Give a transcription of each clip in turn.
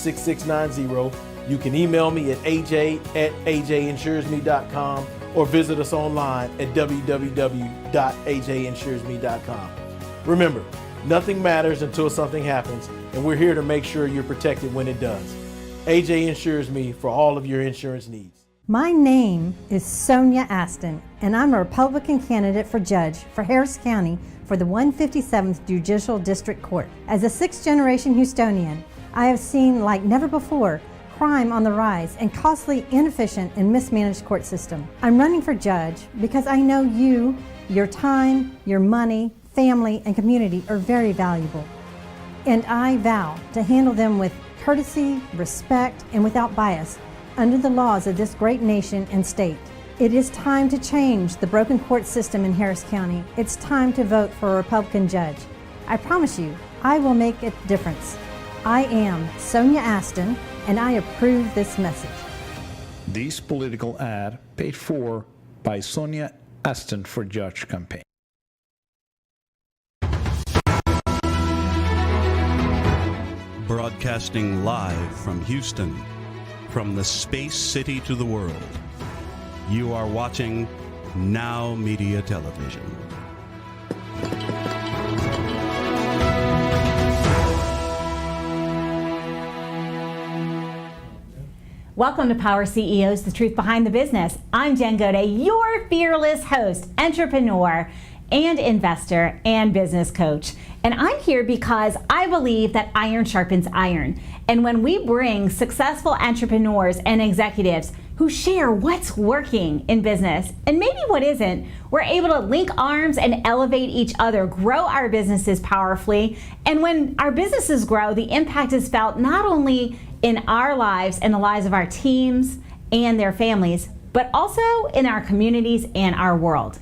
888-878-6690. You can email me at aj@ajinsuresme.com or visit us online at www.ajinsuresme.com. Remember, nothing matters until something happens, and we're here to make sure you're protected when it does. AJ Insures Me for all of your insurance needs. My name is Sonia Aston, and I'm a Republican candidate for judge for Harris County for the 157th Judicial District Court. As a sixth-generation Houstonian, I have seen, like never before, crime on the rise and costly, inefficient, and mismanaged court system. I'm running for judge because I know you, your time, your money, family, and community are very valuable. And I vow to handle them with courtesy, respect, and without bias under the laws of this great nation and state. It is time to change the broken court system in Harris County. It's time to vote for a Republican judge. I promise you, I will make a difference. I am Sonia Aston, and I approve this message. This political ad paid for by Sonia Aston for Judge campaign. Broadcasting live from Houston, from the space city to the world. You are watching NowMedia Television. Welcome to Power CEOs, the truth behind the business. I'm Jen Gaudet, your fearless host, entrepreneur, and investor, and business coach. And I'm here because I believe that iron sharpens iron. And when we bring successful entrepreneurs and executives who share what's working in business and maybe what isn't, we're able to link arms and elevate each other, grow our businesses powerfully. And when our businesses grow, the impact is felt not only in our lives and the lives of our teams and their families, but also in our communities and our world.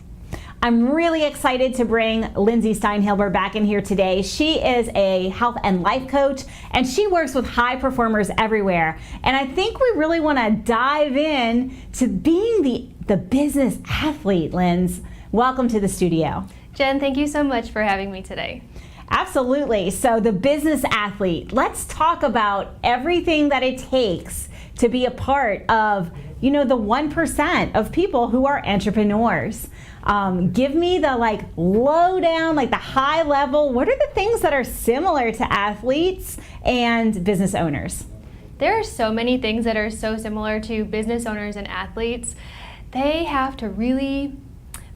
I'm really excited to bring Lindsay Steinhilber back in here today. She is a health and life coach, and she works with high performers everywhere. And I think we really want to dive in to being the business athlete, Linz. Welcome to the studio. Jen, thank you so much for having me today. Absolutely. So the business athlete, let's talk about everything that it takes to be a part of, the 1% of people who are entrepreneurs. Give me the lowdown, the high level. What are the things that are similar to athletes and business owners? There are so many things that are so similar to business owners and athletes. They have to really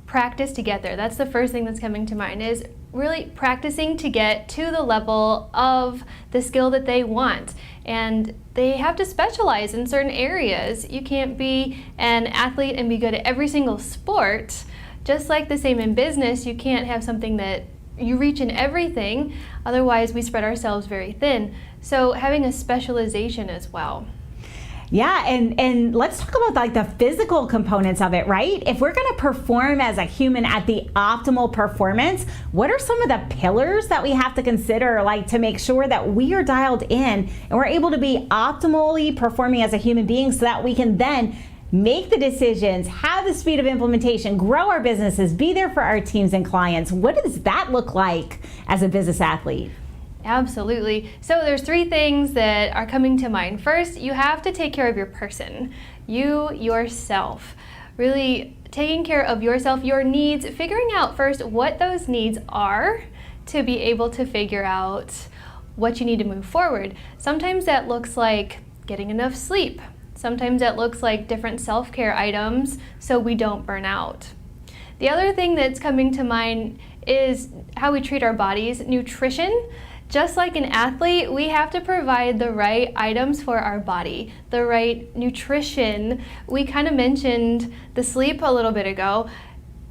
practice to get there. That's the first thing that's coming to mind, is really practicing to get to the level of the skill that they want. And they have to specialize in certain areas. You can't be an athlete and be good at every single sport. Just like the same in business, you can't have something that you reach in everything. Otherwise, we spread ourselves very thin. So having a specialization as well. Yeah, and let's talk about the physical components of it, right? If we're going to perform as a human at the optimal performance, what are some of the pillars that we have to consider, to make sure that we are dialed in and we're able to be optimally performing as a human being so that we can then make the decisions, have the speed of implementation, grow our businesses, be there for our teams and clients. What does that look like as a business athlete? Absolutely. So there's three things that are coming to mind. First, you have to take care of your person, yourself. Really taking care of yourself, your needs, figuring out first what those needs are to be able to figure out what you need to move forward. Sometimes that looks like getting enough sleep. Sometimes that looks like different self-care items so we don't burn out. The other thing that's coming to mind is how we treat our bodies, nutrition. Just like an athlete, we have to provide the right items for our body, the right nutrition. We kind of mentioned the sleep a little bit ago.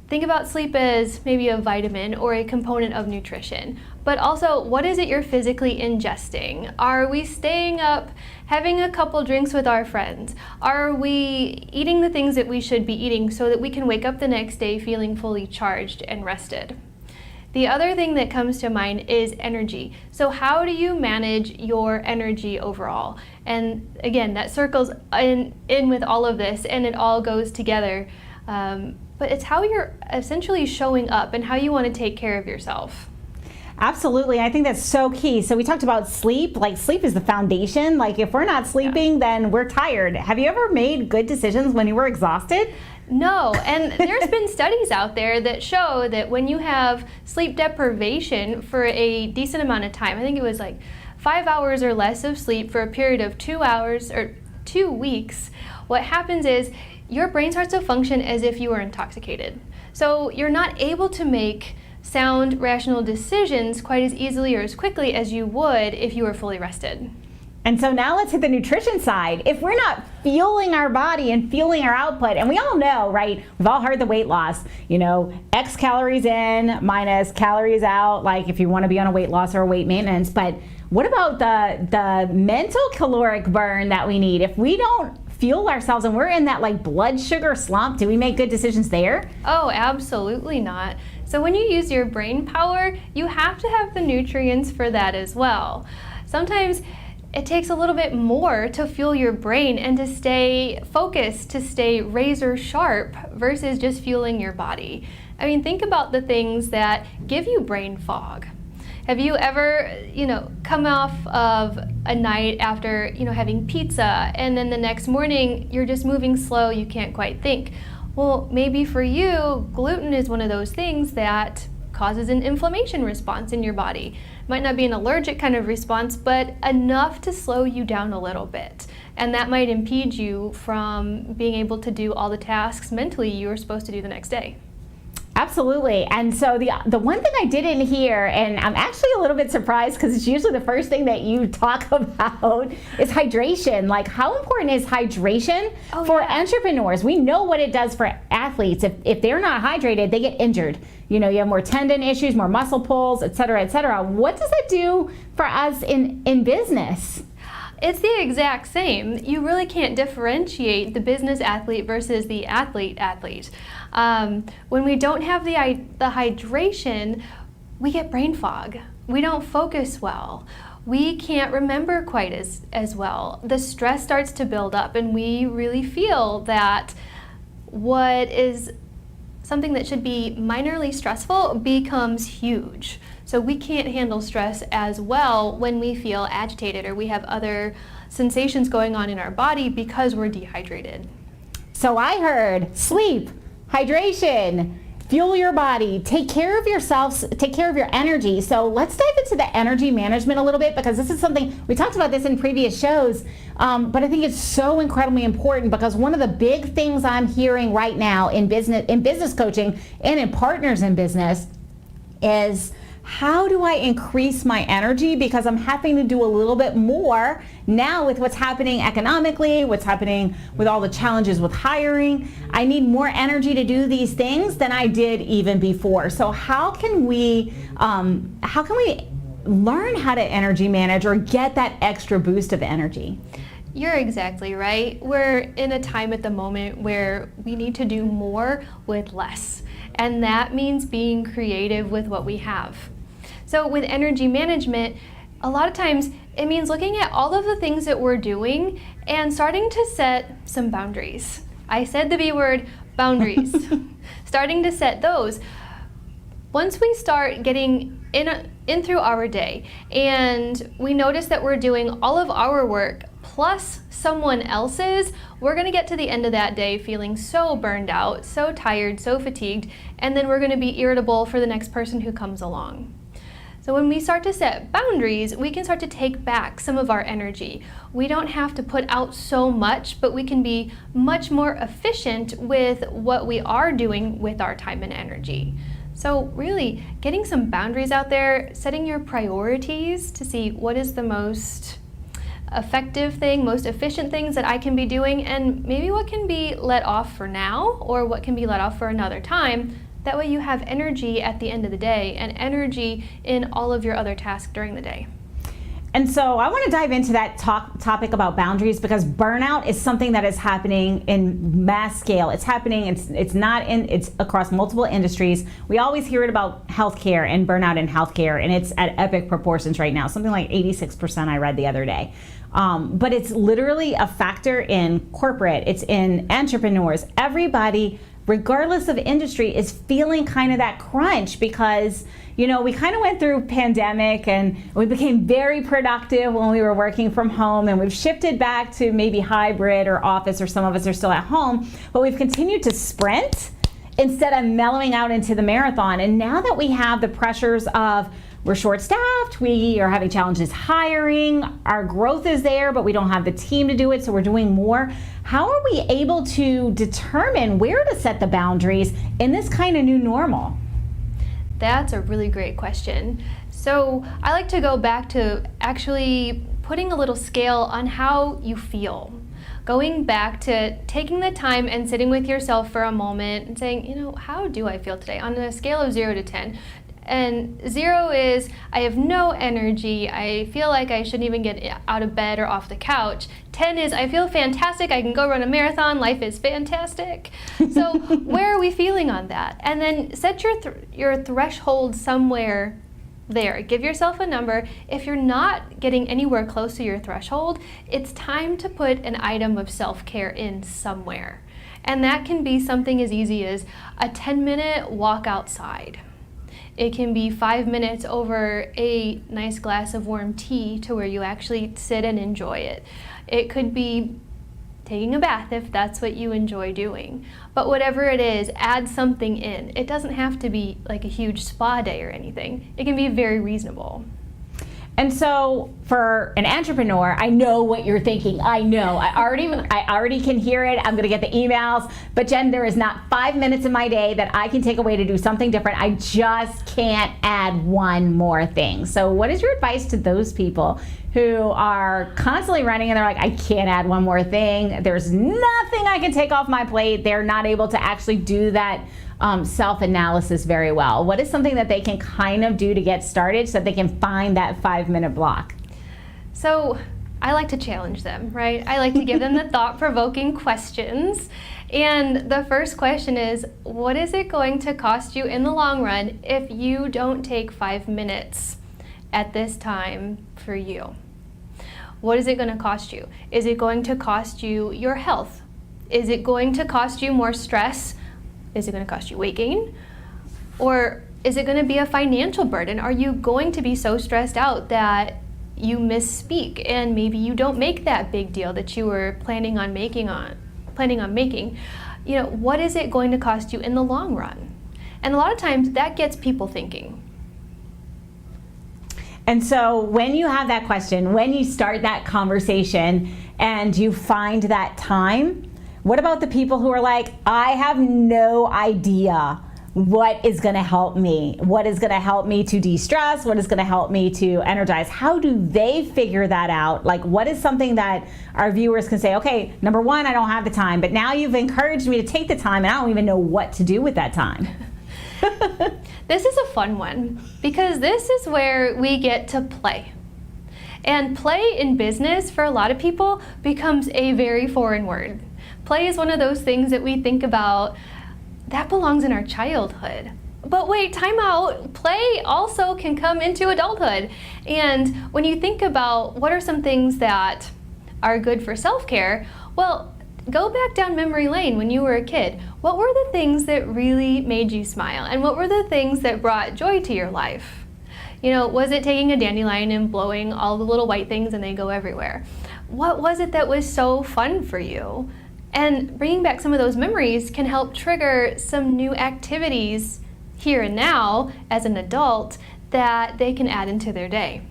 Think about sleep as maybe a vitamin or a component of nutrition. But also, what is it you're physically ingesting? Are we staying up, having a couple drinks with our friends? Are we eating the things that we should be eating so that we can wake up the next day feeling fully charged and rested? The other thing that comes to mind is energy. So how do you manage your energy overall? And again, that circles in with all of this, and it all goes together. But it's how you're essentially showing up and how you want to take care of yourself. Absolutely. I think that's so key. So we talked about sleep. Like, sleep is the foundation. Like, if we're not sleeping, then we're tired. Have you ever made good decisions when you were exhausted? No, and there's been studies out there that show that when you have sleep deprivation for a decent amount of time, I think it was like 5 hours or less of sleep for a period of 2 hours or 2 weeks, what happens is your brain starts to function as if you were intoxicated. So you're not able to make sound, rational decisions quite as easily or as quickly as you would if you were fully rested. And so now let's hit the nutrition side. If we're not fueling our body and fueling our output, and we all know, right, we've all heard the weight loss, you know, X calories in minus calories out, like if you want to be on a weight loss or a weight maintenance. But what about the mental caloric burn that we need? If we don't fuel ourselves and we're in that like blood sugar slump, do we make good decisions there? Oh, absolutely not. So when you use your brain power, you have to have the nutrients for that as well. Sometimes it takes a little bit more to fuel your brain and to stay focused, to stay razor sharp versus just fueling your body. I mean, think about the things that give you brain fog. Have you ever, come off of a night after, having pizza, and then the next morning you're just moving slow, you can't quite think? Well, maybe for you, gluten is one of those things that causes an inflammation response in your body. Might not be an allergic kind of response, but enough to slow you down a little bit. And that might impede you from being able to do all the tasks mentally you were supposed to do the next day. Absolutely. And so the one thing I didn't hear, and I'm actually a little bit surprised because it's usually the first thing that you talk about, is hydration. Like, how important is hydration for entrepreneurs? We know what it does for athletes. If they're not hydrated, they get injured. You have more tendon issues, more muscle pulls, et cetera, et cetera. What does that do for us in business? It's the exact same. You really can't differentiate the business athlete versus the athlete. When we don't have the hydration, we get brain fog. We don't focus well. We can't remember quite as well. The stress starts to build up, and we really feel that what is something that should be minorly stressful becomes huge. So we can't handle stress as well when we feel agitated or we have other sensations going on in our body because we're dehydrated. So I heard sleep, hydration, fuel your body, take care of yourselves, take care of your energy. So let's dive into the energy management a little bit, because this is something, we talked about this in previous shows, but I think it's so incredibly important, because one of the big things I'm hearing right now in business coaching and in partners in business is, how do I increase my energy? Because I'm having to do a little bit more now with what's happening economically, what's happening with all the challenges with hiring. I need more energy to do these things than I did even before. So how can we learn how to energy manage or get that extra boost of energy? You're exactly right. We're in a time at the moment where we need to do more with less. And that means being creative with what we have. So with energy management, a lot of times it means looking at all of the things that we're doing and starting to set some boundaries. I said the B word, boundaries. Starting to set those. Once we start getting in through our day and we notice that we're doing all of our work plus someone else's, we're going to get to the end of that day feeling so burned out, so tired, so fatigued, and then we're going to be irritable for the next person who comes along. So when we start to set boundaries, we can start to take back some of our energy. We don't have to put out so much, but we can be much more efficient with what we are doing with our time and energy. So really, getting some boundaries out there, setting your priorities to see what is the most effective thing, most efficient things that I can be doing, and maybe what can be let off for now or what can be let off for another time. That way you have energy at the end of the day and energy in all of your other tasks during the day. And so I want to dive into that topic about boundaries, because burnout is something that is happening in mass scale. It's happening, it's across multiple industries. We always hear it about healthcare and burnout in healthcare, and it's at epic proportions right now, something like 86% I read the other day. But it's literally a factor in corporate, it's in entrepreneurs. Everybody, regardless of industry, is feeling kind of that crunch because, You know, we kind of went through pandemic and we became very productive when we were working from home, and we've shifted back to maybe hybrid or office, or some of us are still at home, but we've continued to sprint instead of mellowing out into the marathon. And now that we have the pressures of we're short-staffed, we are having challenges hiring, our growth is there, but we don't have the team to do it, so we're doing more. How are we able to determine where to set the boundaries in this kind of new normal? That's a really great question. So I like to go back to actually putting a little scale on how you feel. Going back to taking the time and sitting with yourself for a moment and saying, you know, how do I feel today? On a scale of 0 to 10. And 0 is, I have no energy, I feel like I shouldn't even get out of bed or off the couch. 10 is, I feel fantastic, I can go run a marathon, life is fantastic. So where are we feeling on that? And then set your threshold somewhere there. Give yourself a number. If you're not getting anywhere close to your threshold, it's time to put an item of self-care in somewhere. And that can be something as easy as a 10-minute walk outside. It can be 5 minutes over a nice glass of warm tea to where you actually sit and enjoy it. It could be taking a bath if that's what you enjoy doing. But whatever it is, add something in. It doesn't have to be like a huge spa day or anything. It can be very reasonable. And so for an entrepreneur, I know what you're thinking. I know. I already can hear it. I'm going to get the emails. But Jen, there is not 5 minutes in my day that I can take away to do something different. I just can't add one more thing. So what is your advice to those people who are constantly running and they're like, I can't add one more thing. There's nothing I can take off my plate. They're not able to actually do that self-analysis very well. What is something that they can kind of do to get started so that they can find that 5-minute block? So I like to challenge them, right? I like to give them the thought-provoking questions. And the first question is, what is it going to cost you in the long run if you don't take 5 minutes at this time for you? What is it going to cost you? Is it going to cost you your health? Is it going to cost you more stress? Is it going to cost you weight gain? Or is it going to be a financial burden? Are you going to be so stressed out that you misspeak and maybe you don't make that big deal that you were planning on making? You know, what is it going to cost you in the long run? And a lot of times that gets people thinking. And so when you have that question, when you start that conversation and you find that time, what about the people who are like, I have no idea what is going to help me? What is going to help me to de-stress? What is going to help me to energize? How do they figure that out? Like, what is something that our viewers can say, okay, number one, I don't have the time, but now you've encouraged me to take the time and I don't even know what to do with that time. This is a fun one because this is where we get to play. And play in business for a lot of people becomes a very foreign word. Play is one of those things that we think about that belongs in our childhood. But wait, time out. Play also can come into adulthood. And when you think about what are some things that are good for self-care, well, go back down memory lane when you were a kid. What were the things that really made you smile? And what were the things that brought joy to your life? You know, was it taking a dandelion and blowing all the little white things and they go everywhere? What was it that was so fun for you? And bringing back some of those memories can help trigger some new activities here and now as an adult that they can add into their day.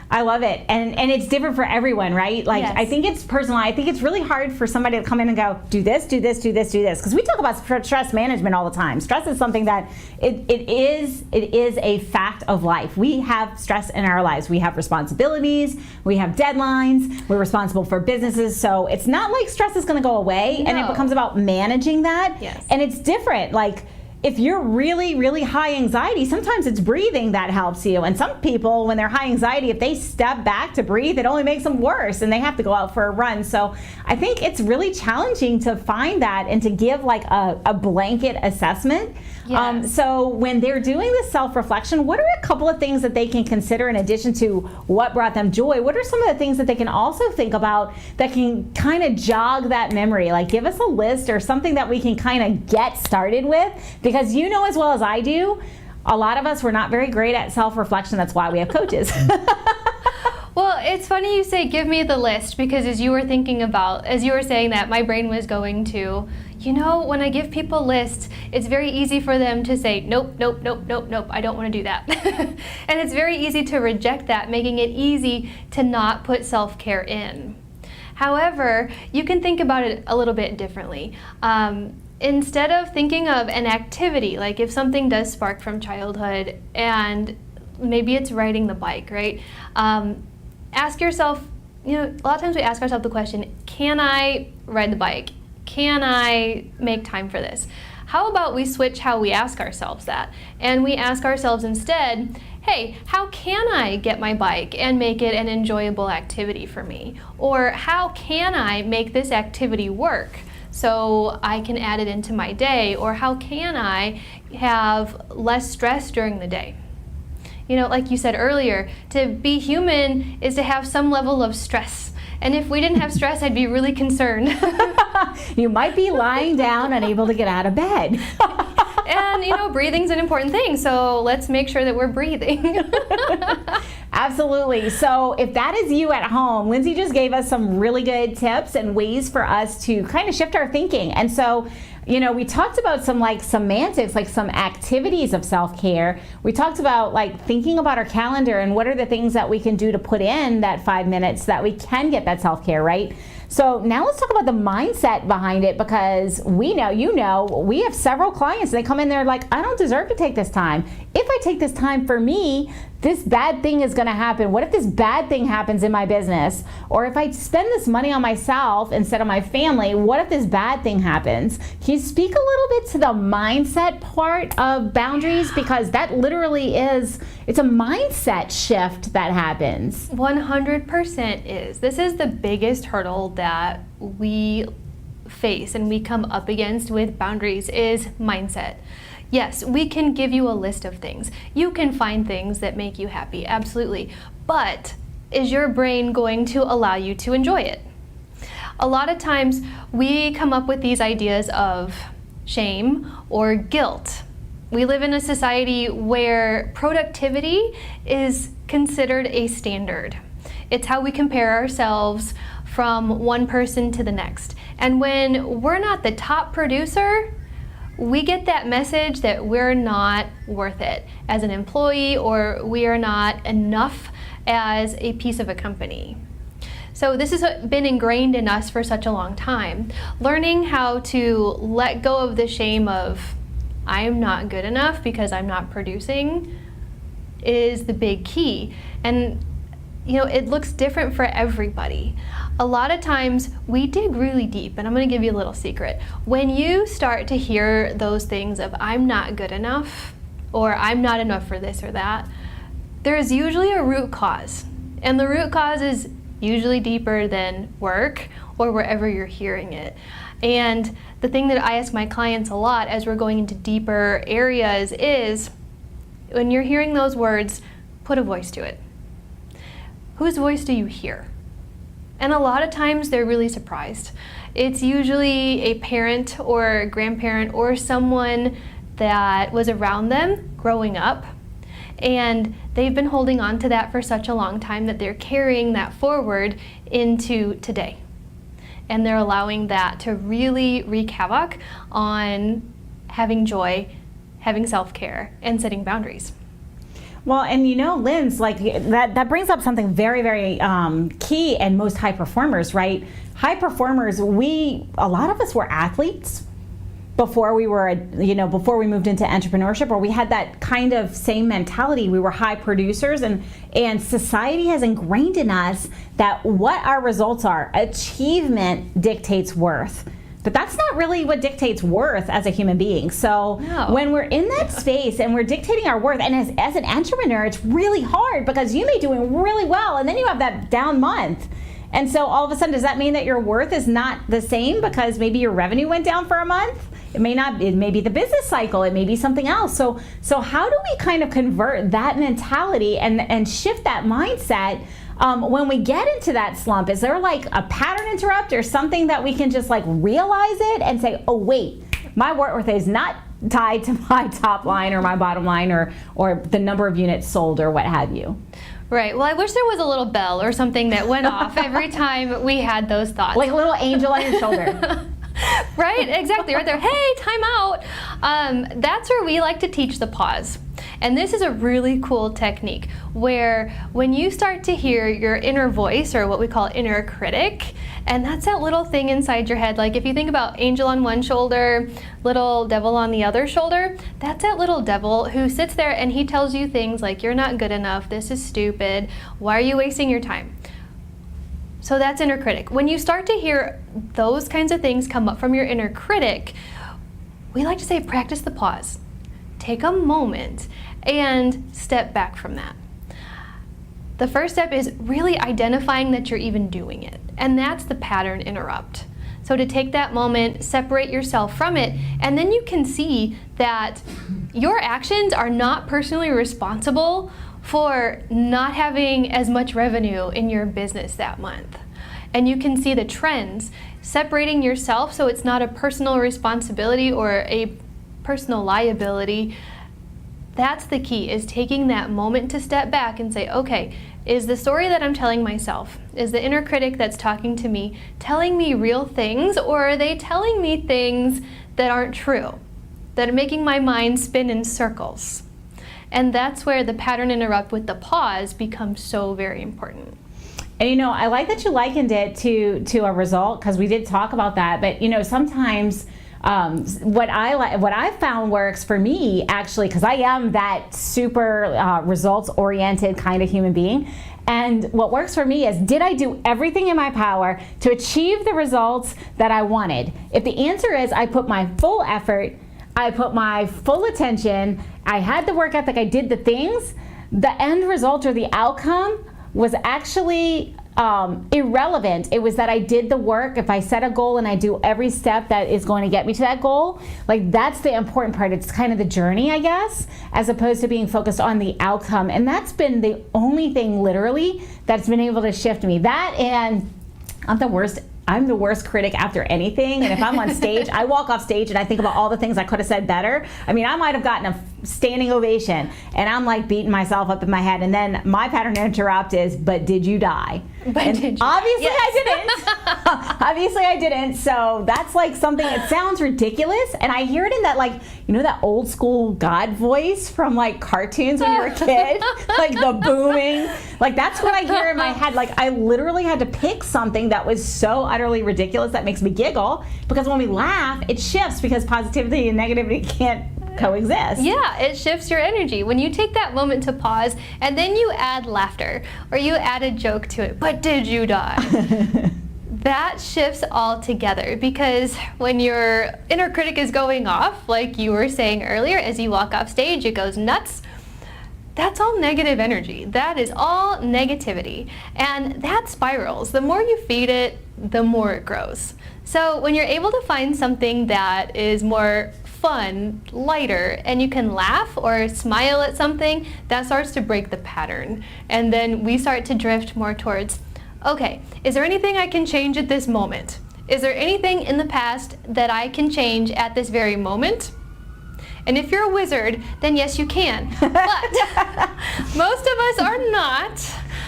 I love it. And it's different for everyone, right? Like, yes. I think it's personal. I think it's really hard for somebody to come in and go, do this, do this, do this, do this. Because we talk about stress management all the time. Stress is something that it is a fact of life. We have stress in our lives. We have responsibilities. We have deadlines. We're responsible for businesses. So it's not like stress is going to go away. No. And it becomes about managing that. Yes. And it's different. Like, if you're really, really high anxiety, sometimes it's breathing that helps you. And some people, when they're high anxiety, if they step back to breathe, it only makes them worse and they have to go out for a run. So I think it's really challenging to find that and to give like a blanket assessment. Yes. So when they're doing this self-reflection, what are a couple of things that they can consider in addition to what brought them joy? What are some of the things that they can also think about that can kind of jog that memory? Like, give us a list or something that we can kind of get started with, because you know as well as I do, a lot of us, we're not very great at self-reflection. That's why we have coaches. Well, it's funny you say, give me the list, because as you were saying that, my brain was going to, when I give people lists, it's very easy for them to say, nope, nope, nope, nope, nope, I don't want to do that. And it's very easy to reject that, making it easy to not put self-care in. However, you can think about it a little bit differently. Instead of thinking of an activity, like if something does spark from childhood, and maybe it's riding the bike, right? Ask yourself, a lot of times we ask ourselves the question, can I ride the bike? Can I make time for this? How about we switch how we ask ourselves that? And we ask ourselves instead, hey, how can I get my bike and make it an enjoyable activity for me? Or how can I make this activity work so I can add it into my day? Or how can I have less stress during the day? Like you said earlier, to be human is to have some level of stress. And if we didn't have stress, I'd be really concerned. You might be lying down, unable to get out of bed. And, breathing's an important thing, so let's make sure that we're breathing. Absolutely. So if that is you at home, Lindsay just gave us some really good tips and ways for us to kind of shift our thinking. And so, we talked about some semantics, like some activities of self-care. We talked about thinking about our calendar and what are the things that we can do to put in that 5 minutes so that we can get that self-care, right? So now let's talk about the mindset behind it, because we know, we have several clients, they come in there like, I don't deserve to take this time. If I take this time for me, this bad thing is going to happen. What if this bad thing happens in my business? Or if I spend this money on myself instead of my family, what if this bad thing happens? Can you speak a little bit to the mindset part of boundaries? Because that literally it's a mindset shift that happens. 100% is. This is the biggest hurdle that we face and we come up against with boundaries is mindset. Yes, we can give you a list of things. You can find things that make you happy, absolutely. But is your brain going to allow you to enjoy it? A lot of times we come up with these ideas of shame or guilt. We live in a society where productivity is considered a standard. It's how we compare ourselves from one person to the next. And when we're not the top producer, we get that message that we're not worth it as an employee, or we are not enough as a piece of a company. So this has been ingrained in us for such a long time. Learning how to let go of the shame of I'm not good enough because I'm not producing is the big key. And it looks different for everybody. A lot of times we dig really deep, and I'm going to give you a little secret. When you start to hear those things of I'm not good enough, or I'm not enough for this or that, there's usually a root cause. And the root cause is usually deeper than work or wherever you're hearing it. And the thing that I ask my clients a lot as we're going into deeper areas is, when you're hearing those words, put a voice to it. Whose voice do you hear? And a lot of times they're really surprised. It's usually a parent or a grandparent or someone that was around them growing up, and they've been holding on to that for such a long time that they're carrying that forward into today. And they're allowing that to really wreak havoc on having joy, having self-care, and setting boundaries. Well, and Linz, that brings up something very, very key in most high performers, right? High performers, a lot of us were athletes before we were, before we moved into entrepreneurship, or we had that kind of same mentality. We were high producers, and society has ingrained in us that what our results are, achievement dictates worth. But that's not really what dictates worth as a human being. So when we're in that space and we're dictating our worth, and as an entrepreneur, it's really hard because you may be doing really well and then you have that down month. And so all of a sudden, does that mean that your worth is not the same because maybe your revenue went down for a month? It may not, it may be the business cycle, it may be something else. So how do we kind of convert that mentality and shift that mindset when we get into that slump? Is there like a pattern interrupt or something that we can just realize it and say, oh wait, my worth is not tied to my top line or my bottom line or the number of units sold or what have you. Right. Well, I wish there was a little bell or something that went off every time we had those thoughts. Like a little angel on your shoulder. Right, exactly, right there. Hey, time out. That's where we like to teach the pause. And this is a really cool technique where when you start to hear your inner voice, or what we call inner critic, and that's that little thing inside your head, like if you think about angel on one shoulder, little devil on the other shoulder, that's that little devil who sits there and he tells you things like, you're not good enough, this is stupid, why are you wasting your time? So that's inner critic. When you start to hear those kinds of things come up from your inner critic, we like to say practice the pause. Take a moment and step back from that. The first step is really identifying that you're even doing it, and that's the pattern interrupt. So to take that moment, separate yourself from it, and then you can see that your actions are not personally responsible for not having as much revenue in your business that month. And you can see the trends, separating yourself so it's not a personal responsibility or a personal liability. That's the key, is taking that moment to step back and say, okay, is the story that I'm telling myself, is the inner critic that's talking to me telling me real things, or are they telling me things that aren't true, that are making my mind spin in circles? And that's where the pattern interrupt with the pause becomes so very important. And I like that you likened it to a result, because we did talk about that. But sometimes what I found works for me, actually, because I am that super results-oriented kind of human being. And what works for me is, did I do everything in my power to achieve the results that I wanted? If the answer is I put my full effort, I put my full attention, I had the work ethic, I did the things, the end result or the outcome was actually irrelevant. It was that I did the work. If I set a goal and I do every step that is going to get me to that goal, like that's the important part. It's kind of the journey, I guess, as opposed to being focused on the outcome. And that's been the only thing literally that's been able to shift me. That, and I'm the worst critic after anything. And if I'm on stage, I walk off stage and I think about all the things I could have said better. I mean, I might have gotten a standing ovation and I'm like beating myself up in my head. And then my pattern interrupt is, but did you die? Obviously I didn't. Obviously I didn't. So that's like something that sounds ridiculous. And I hear it in that, like, that old school God voice from like cartoons when you were a kid, like the booming, like that's what I hear in my head. Like I literally had to pick something that was so utterly ridiculous that makes me giggle, because when we laugh, it shifts, because positivity and negativity can't coexist. Yeah, it shifts your energy. When you take that moment to pause and then you add laughter or you add a joke to it, but did you die? That shifts all together, because when your inner critic is going off, like you were saying earlier, as you walk off stage, it goes nuts. That's all negative energy. That is all negativity. And that spirals. The more you feed it, the more it grows. So when you're able to find something that is more fun, lighter, and you can laugh or smile at something, that starts to break the pattern. And then we start to drift more towards, okay, is there anything I can change at this moment? Is there anything in the past that I can change at this very moment? And if you're a wizard, then yes, you can. But most of us are not.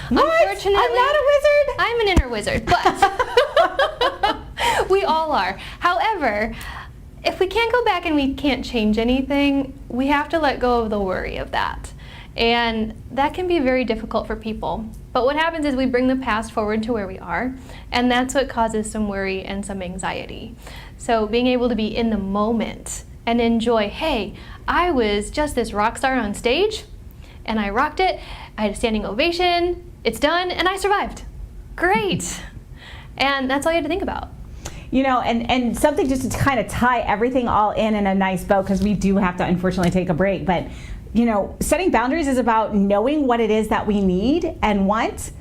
What? Unfortunately, I'm not a wizard? I'm an inner wizard, but we all are. However, if we can't go back and we can't change anything, we have to let go of the worry of that. And that can be very difficult for people. But what happens is we bring the past forward to where we are, and that's what causes some worry and some anxiety. So being able to be in the moment and enjoy, hey, I was just this rock star on stage, and I rocked it, I had a standing ovation, it's done, and I survived. Great. And that's all you have to think about. And something just to kind of tie everything all in a nice bow, because we do have to unfortunately take a break, but setting boundaries is about knowing what it is that we need and want,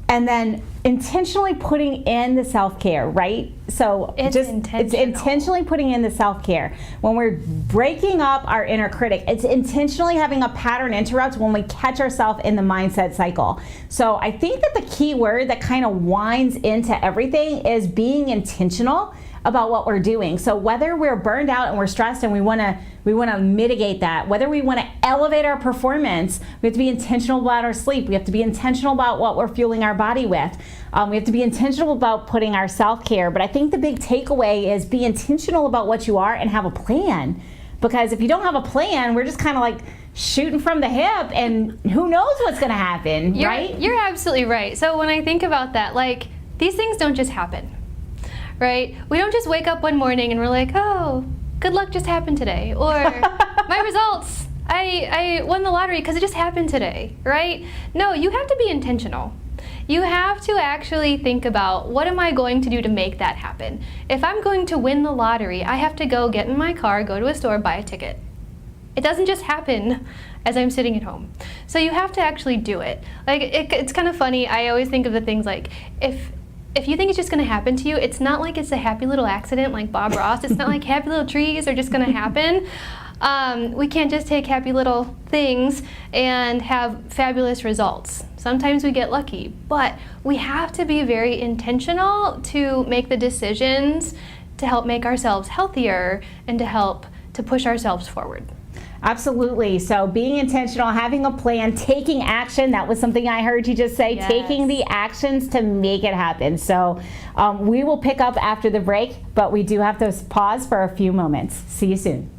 and then intentionally putting in the self-care, right? So it's intentionally putting in the self-care. When we're breaking up our inner critic, it's intentionally having a pattern interrupt when we catch ourselves in the mindset cycle. So I think that the key word that kind of winds into everything is being intentional about what we're doing. So whether we're burned out and we're stressed and we want to mitigate that, whether we want to elevate our performance, we have to be intentional about our sleep. We have to be intentional about what we're fueling our body with. We have to be intentional about putting our self-care. But I think the big takeaway is be intentional about what you are and have a plan. Because if you don't have a plan, we're just kind of like shooting from the hip, and who knows what's going to happen, right? You're absolutely right. So when I think about that, like, these things don't just happen, right? We don't just wake up one morning and we're like, oh, good luck just happened today. Or my results, I won the lottery because it just happened today, right? No, you have to be intentional. You have to actually think about, what am I going to do to make that happen? If I'm going to win the lottery, I have to go get in my car, go to a store, buy a ticket. It doesn't just happen as I'm sitting at home. So you have to actually do it. Like, it's kind of funny. I always think of the things like, if you think it's just going to happen to you, it's not like it's a happy little accident like Bob Ross. It's not like happy little trees are just going to happen. We can't just take happy little things and have fabulous results. Sometimes we get lucky, but we have to be very intentional to make the decisions to help make ourselves healthier and to help to push ourselves forward. Absolutely. So being intentional, having a plan, taking action, that was something I heard you just say, Yes. Taking the actions to make it happen. So we will pick up after the break, but we do have to pause for a few moments. See you soon.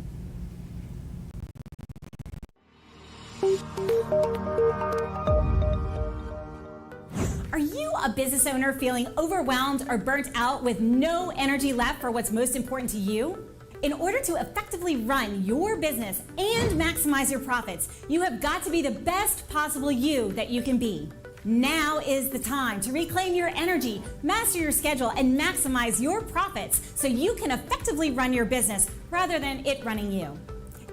Are you a business owner feeling overwhelmed or burnt out with no energy left for what's most important to you? In order to effectively run your business and maximize your profits, you have got to be the best possible you that you can be. Now is the time to reclaim your energy, master your schedule, and maximize your profits so you can effectively run your business rather than it running you.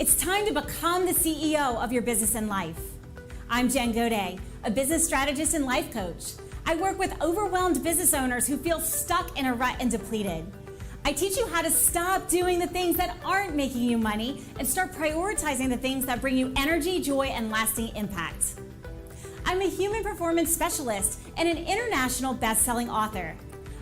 It's time to become the CEO of your business and life. I'm Jen Gaudet, a business strategist and life coach. I work with overwhelmed business owners who feel stuck in a rut and depleted. I teach you how to stop doing the things that aren't making you money and start prioritizing the things that bring you energy, joy, and lasting impact. I'm a human performance specialist and an international best-selling author.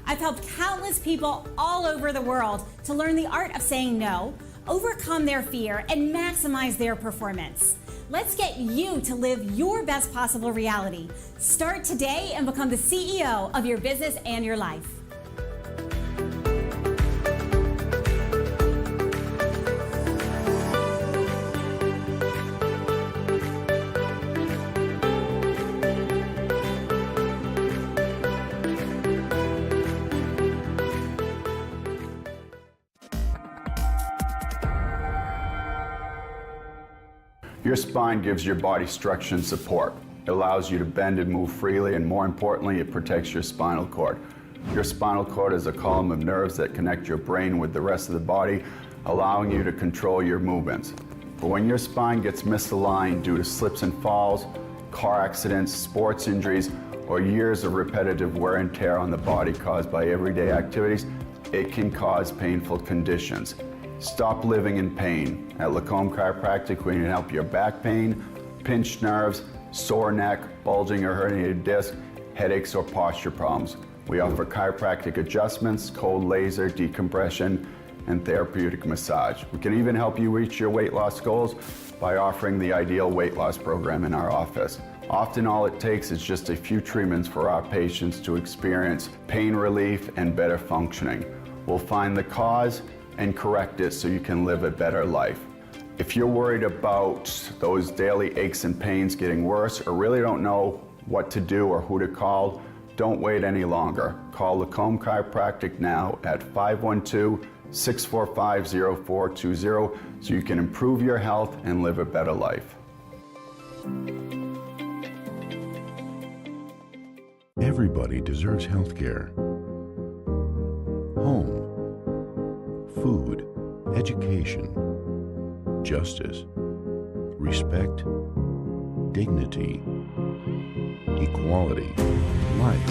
I've helped countless people all over the world to learn the art of saying no, overcome their fear, and maximize their performance. Let's get you to live your best possible reality. Start today and become the CEO of your business and your life. Your spine gives your body structure and support. It allows you to bend and move freely, and more importantly, it protects your spinal cord. Your spinal cord is a column of nerves that connect your brain with the rest of the body, allowing you to control your movements. But when your spine gets misaligned due to slips and falls, car accidents, sports injuries, or years of repetitive wear and tear on the body caused by everyday activities, it can cause painful conditions. Stop living in pain. At Lacombe Chiropractic, we can help your back pain, pinched nerves, sore neck, bulging or herniated disc, headaches, or posture problems. We offer chiropractic adjustments, cold laser, decompression, and therapeutic massage. We can even help you reach your weight loss goals by offering the Ideal Weight Loss Program in our office. Often all it takes is just a few treatments for our patients to experience pain relief and better functioning. We'll find the cause and correct it so you can live a better life. If you're worried about those daily aches and pains getting worse or really don't know what to do or who to call, don't wait any longer. Call Lacombe Chiropractic now at 512-645-0420 so you can improve your health and live a better life. Everybody deserves health care. Home, food, education, justice, respect, dignity, equality, life.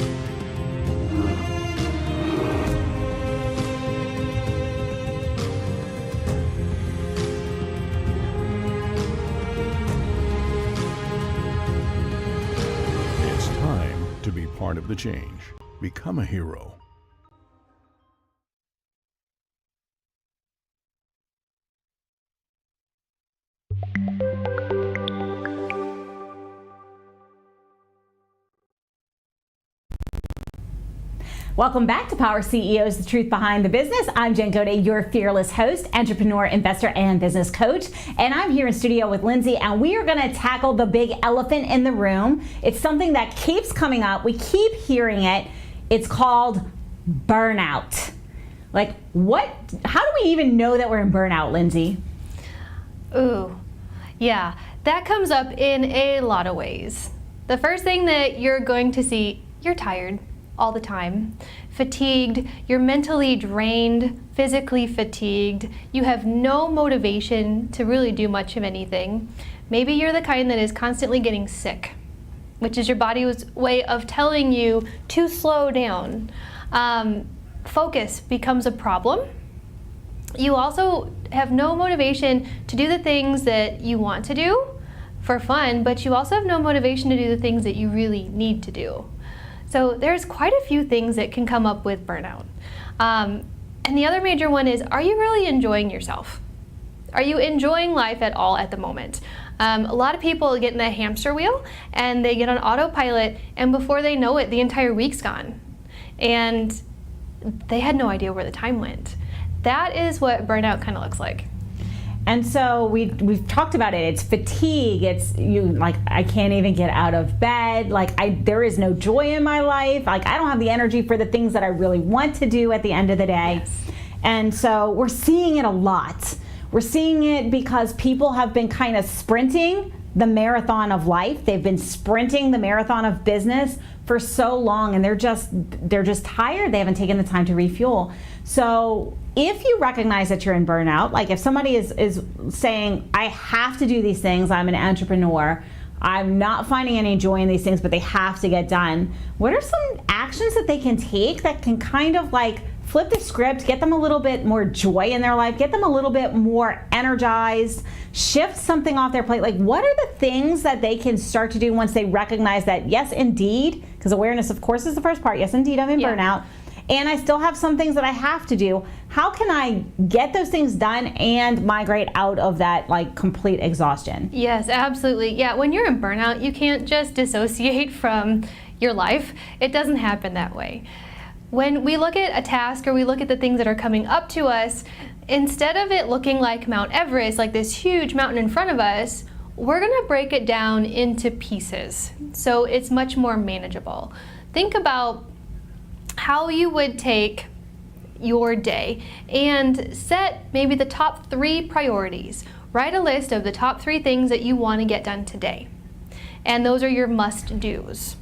It's time to be part of the change. Become a hero. Welcome back to Power CEOs, the truth behind the business. I'm Jen Gaudet, your fearless host, entrepreneur, investor, and business coach. And I'm here in studio with Lindsay, and we are going to tackle the big elephant in the room. It's something that keeps coming up. We keep hearing it. It's called burnout. Like, how do we even know that we're in burnout, Lindsay? Ooh, yeah, that comes up in a lot of ways. The first thing that you're going to see, you're tired all the time, fatigued, you're mentally drained, physically fatigued, you have no motivation to really do much of anything. Maybe you're the kind that is constantly getting sick, which is your body's way of telling you to slow down. Focus becomes a problem. You also have no motivation to do the things that you want to do for fun, but you also have no motivation to do the things that you really need to do. So there's quite a few things that can come up with burnout. And the other major one is, are you really enjoying yourself? Are you enjoying life at all at the moment? A lot of people get in the hamster wheel and they get on autopilot, and before they know it, the entire week's gone. And they had no idea where the time went. That is what burnout kind of looks like. And so we've talked about it. It's fatigue. It's I can't even get out of bed. There is no joy in my life. I don't have the energy for the things that I really want to do at the end of the day. Yes. And so we're seeing it a lot. We're seeing it because people have been kind of sprinting the marathon of life. They've been sprinting the marathon of business for so long, and they're just tired. They haven't taken the time to refuel. So if you recognize that you're in burnout, like if somebody is saying, I have to do these things, I'm an entrepreneur, I'm not finding any joy in these things, but they have to get done, what are some actions that they can take that can kind of flip the script, get them a little bit more joy in their life, get them a little bit more energized, shift something off their plate? What are the things that they can start to do once they recognize that, yes, indeed, because awareness, of course, is the first part. Yes, indeed, I'm in burnout, and I still have some things that I have to do. How can I get those things done and migrate out of that complete exhaustion? Yes, absolutely. Yeah, when you're in burnout, you can't just dissociate from your life. It doesn't happen that way. When we look at a task or we look at the things that are coming up to us, instead of it looking like Mount Everest, like this huge mountain in front of us, we're going to break it down into pieces so it's much more manageable. Think about how you would take your day and set maybe the top 3 priorities. Write a list of the top 3 things that you want to get done today. And those are your must-dos.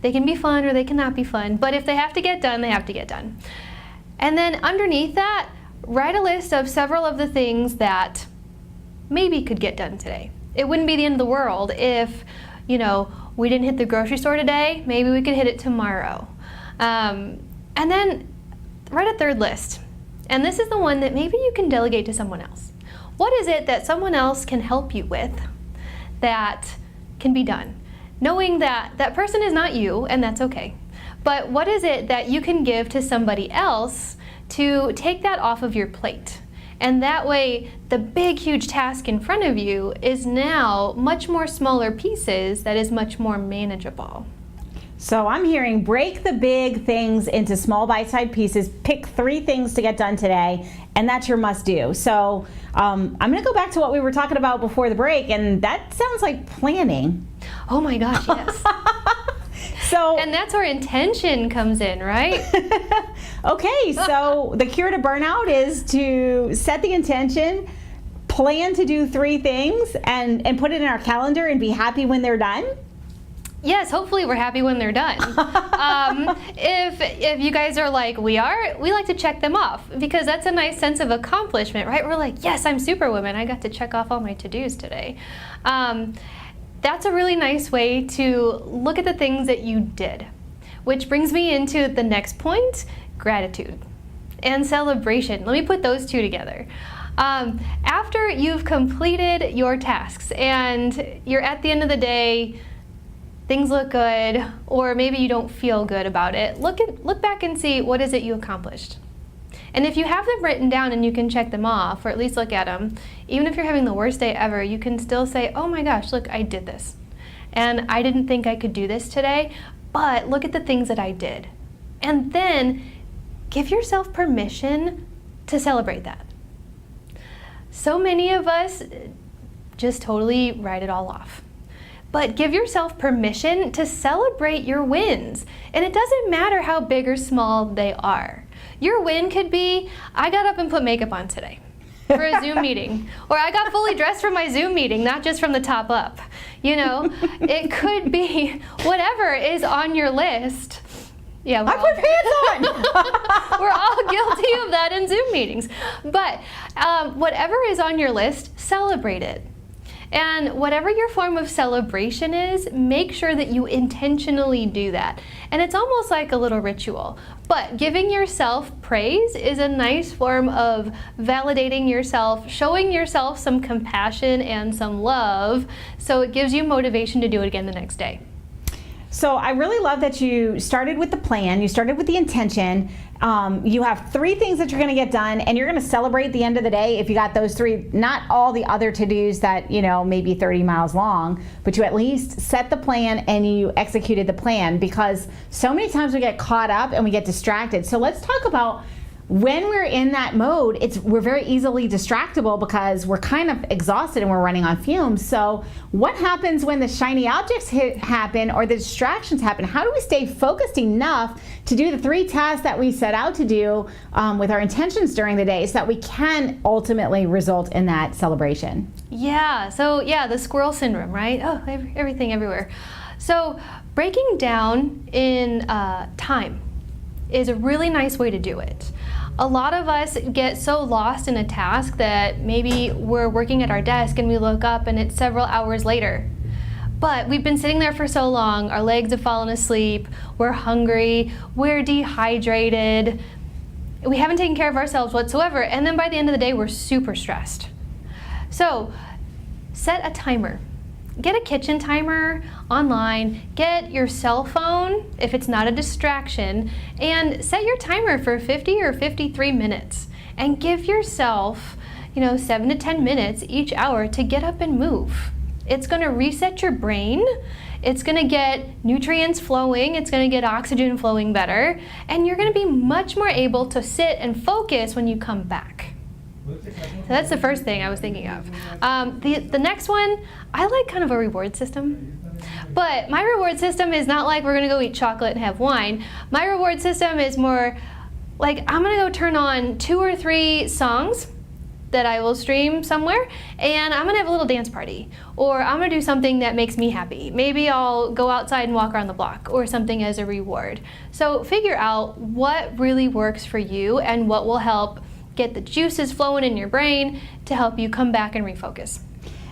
They can be fun or they cannot be fun, but if they have to get done, they have to get done. And then underneath that, write a list of several of the things that maybe could get done today. It wouldn't be the end of the world if, we didn't hit the grocery store today, maybe we could hit it tomorrow. And then write a third list. And this is the one that maybe you can delegate to someone else. What is it that someone else can help you with that can be done? Knowing that that person is not you, and that's okay. But what is it that you can give to somebody else to take that off of your plate? And that way, the big, huge task in front of you is now much more smaller pieces that is much more manageable. So I'm hearing break the big things into small bite-sized pieces, pick 3 things to get done today, and that's your must-do. So I'm going to go back to what we were talking about before the break, and that sounds like planning. Oh my gosh, yes. And that's where intention comes in, right? Okay, so the cure to burnout is to set the intention, plan to do 3 things, and put it in our calendar and be happy when they're done. Yes, hopefully we're happy when they're done. If you guys are like we like to check them off because that's a nice sense of accomplishment, right? We're like, yes, I'm Superwoman. I got to check off all my to-dos today. That's a really nice way to look at the things that you did, which brings me into the next point, gratitude and celebration. Let me put those 2 together. After you've completed your tasks and you're at the end of the day, things look good, or maybe you don't feel good about it, look back and see what is it you accomplished. And if you have them written down and you can check them off, or at least look at them, even if you're having the worst day ever, you can still say, oh my gosh, look, I did this. And I didn't think I could do this today, but look at the things that I did. And then give yourself permission to celebrate that. So many of us just totally write it all off. But give yourself permission to celebrate your wins. And it doesn't matter how big or small they are. Your win could be, I got up and put makeup on today for a Zoom meeting. Or I got fully dressed for my Zoom meeting, not just from the top up. You know, it could be whatever is on your list. Yeah, I put pants on. We're all guilty of that in Zoom meetings. But whatever is on your list, celebrate it. And whatever your form of celebration is, make sure that you intentionally do that. And it's almost like a little ritual. But giving yourself praise is a nice form of validating yourself, showing yourself some compassion and some love, so it gives you motivation to do it again the next day. So I really love that you started with the plan, you started with the intention. You have 3 things that you're going to get done, and you're going to celebrate the end of the day if you got those 3, not all the other to-dos that, you know, maybe 30 miles long, but you at least set the plan and you executed the plan, because so many times we get caught up and we get distracted. So let's talk about when we're in that mode, we're very easily distractible because we're kind of exhausted and we're running on fumes. So what happens when the shiny objects happen or the distractions happen? How do we stay focused enough to do the 3 tasks that we set out to do with our intentions during the day so that we can ultimately result in that celebration? Yeah, so yeah, the squirrel syndrome, right? Oh, everything everywhere. So breaking down in time is a really nice way to do it. A lot of us get so lost in a task that maybe we're working at our desk and we look up and it's several hours later. But we've been sitting there for so long, our legs have fallen asleep, we're hungry, we're dehydrated, we haven't taken care of ourselves whatsoever, and then by the end of the day we're super stressed. So set a timer. Get a kitchen timer online, get your cell phone if it's not a distraction, and set your timer for 50 or 53 minutes. And give yourself, 7 to 10 minutes each hour to get up and move. It's gonna reset your brain, it's gonna get nutrients flowing, it's gonna get oxygen flowing better, and you're gonna be much more able to sit and focus when you come back. So that's the first thing I was thinking of. The next one, I like kind of a reward system. But my reward system is not like we're going to go eat chocolate and have wine. My reward system is more like I'm going to go turn on 2 or 3 songs that I will stream somewhere, and I'm going to have a little dance party. Or I'm going to do something that makes me happy. Maybe I'll go outside and walk around the block or something as a reward. So figure out what really works for you and what will help get the juices flowing in your brain to help you come back and refocus.